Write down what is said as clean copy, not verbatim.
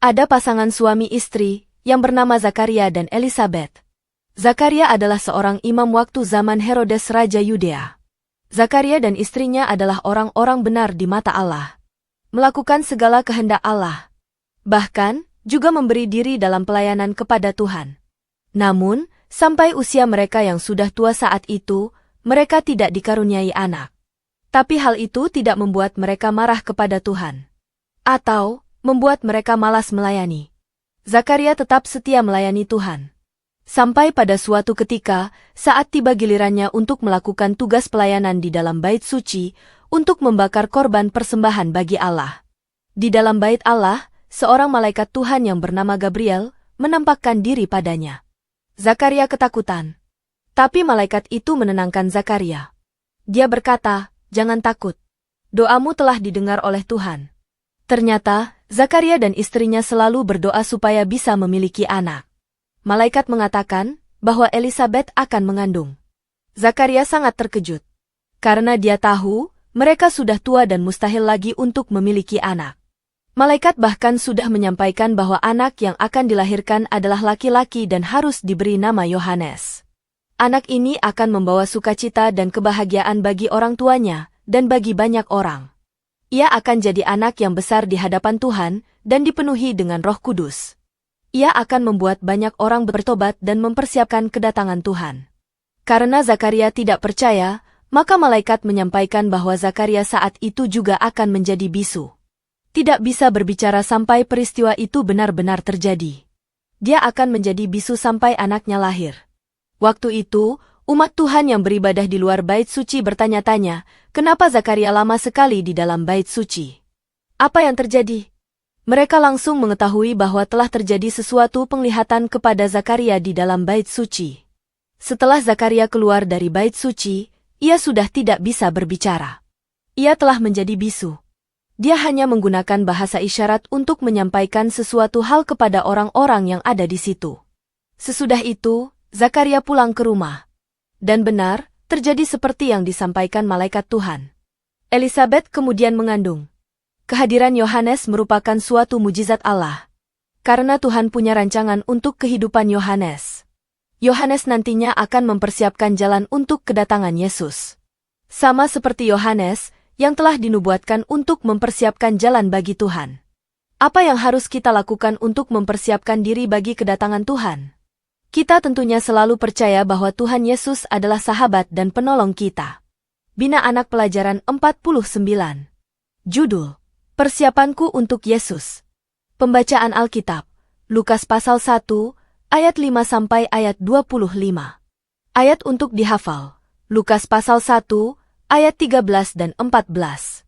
Ada pasangan suami istri yang bernama Zakaria dan Elisabeth. Zakaria adalah seorang imam waktu zaman Herodes Raja Yudea. Zakaria dan istrinya adalah orang-orang benar di mata Allah, melakukan segala kehendak Allah, bahkan juga memberi diri dalam pelayanan kepada Tuhan. Namun, sampai usia mereka yang sudah tua saat itu, mereka tidak dikaruniai anak. Tapi hal itu tidak membuat mereka marah kepada Tuhan, atau membuat mereka malas melayani. Zakaria tetap setia melayani Tuhan. Sampai pada suatu ketika, saat tiba gilirannya untuk melakukan tugas pelayanan di dalam bait suci, untuk membakar korban persembahan bagi Allah. Di dalam bait Allah, seorang malaikat Tuhan yang bernama Gabriel menampakkan diri padanya. Zakaria ketakutan. Tapi malaikat itu menenangkan Zakaria. Dia berkata, "Jangan takut. Doamu telah didengar oleh Tuhan." Ternyata, Zakaria dan istrinya selalu berdoa supaya bisa memiliki anak. Malaikat mengatakan bahwa Elisabeth akan mengandung. Zakaria sangat terkejut, karena dia tahu mereka sudah tua dan mustahil lagi untuk memiliki anak. Malaikat bahkan sudah menyampaikan bahwa anak yang akan dilahirkan adalah laki-laki dan harus diberi nama Yohanes. Anak ini akan membawa sukacita dan kebahagiaan bagi orang tuanya dan bagi banyak orang. Ia akan jadi anak yang besar di hadapan Tuhan dan dipenuhi dengan Roh Kudus. Ia akan membuat banyak orang bertobat dan mempersiapkan kedatangan Tuhan. Karena Zakaria tidak percaya, maka malaikat menyampaikan bahwa Zakaria saat itu juga akan menjadi bisu. Tidak bisa berbicara sampai peristiwa itu benar-benar terjadi. Dia akan menjadi bisu sampai anaknya lahir. Waktu itu, umat Tuhan yang beribadah di luar bait suci bertanya-tanya, kenapa Zakaria lama sekali di dalam bait suci? Apa yang terjadi? Mereka langsung mengetahui bahwa telah terjadi sesuatu penglihatan kepada Zakaria di dalam bait suci. Setelah Zakaria keluar dari bait suci, ia sudah tidak bisa berbicara. Ia telah menjadi bisu. Dia hanya menggunakan bahasa isyarat untuk menyampaikan sesuatu hal kepada orang-orang yang ada di situ. Sesudah itu, Zakaria pulang ke rumah. Dan benar, terjadi seperti yang disampaikan malaikat Tuhan. Elisabeth kemudian mengandung. Kehadiran Yohanes merupakan suatu mujizat Allah. Karena Tuhan punya rancangan untuk kehidupan Yohanes. Yohanes nantinya akan mempersiapkan jalan untuk kedatangan Yesus. Sama seperti Yohanes, yang telah dinubuatkan untuk mempersiapkan jalan bagi Tuhan. Apa yang harus kita lakukan untuk mempersiapkan diri bagi kedatangan Tuhan? Kita tentunya selalu percaya bahwa Tuhan Yesus adalah sahabat dan penolong kita. Bina Anak Pelajaran 49. Judul: Persiapanku untuk Yesus. Pembacaan Alkitab, Lukas pasal 1, ayat 5 sampai ayat 25. Ayat untuk dihafal, Lukas pasal 1, ayat 13 dan 14.